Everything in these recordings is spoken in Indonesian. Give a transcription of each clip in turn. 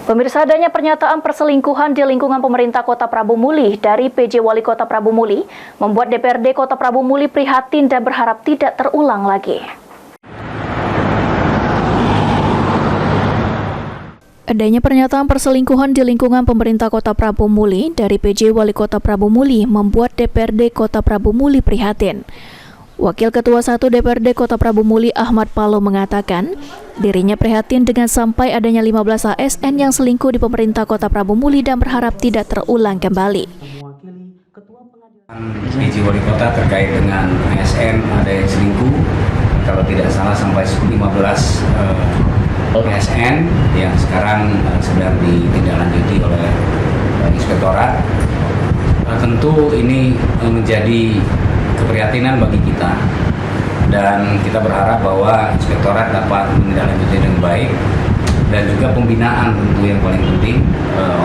Pemirsa, adanya pernyataan perselingkuhan di lingkungan pemerintah Kota Prabu Muli dari PJ Wali Kota Prabu Muli membuat DPRD Kota Prabu Muli prihatin dan berharap tidak terulang lagi. Adanya pernyataan perselingkuhan di lingkungan pemerintah Kota Prabu Muli dari PJ Wali Kota Prabu Muli membuat DPRD Kota Prabu Muli prihatin. Wakil Ketua 1 DPRD Kota Prabu Muli Ahmad Palo mengatakan, dirinya prihatin dengan sampai adanya 15 ASN yang selingkuh di pemerintah Kota Prabu Muli dan berharap tidak terulang kembali. PJ Wali Kota terkait dengan ASN ada yang selingkuh, kalau tidak salah sampai 15 ASN yang sekarang sedang ditindaklanjuti oleh Inspektorat. Tentu ini menjadi keprihatinan bagi kita dan kita berharap bahwa Inspektorat dapat menindaklanjuti dengan baik dan juga pembinaan tentu yang paling penting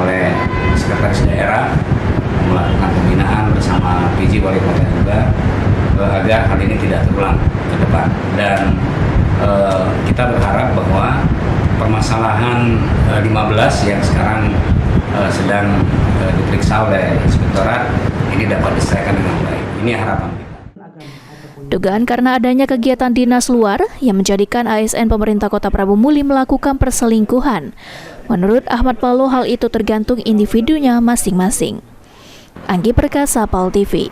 oleh Sekretaris Daerah melakukan pembinaan bersama PJ Wali Kota juga agar hal ini tidak terulang ke depan. Dan kita berharap bahwa permasalahan 15 yang sekarang sedang diperiksa oleh Inspektorat ini dapat diselesaikan dengan baik. Ini harapan kita. Dugaan karena adanya kegiatan dinas luar yang menjadikan ASN pemerintah Kota Prabu Muli melakukan perselingkuhan. Menurut Ahmad Palo, hal itu tergantung individunya masing-masing. Anggi Perkasa, PAL TV.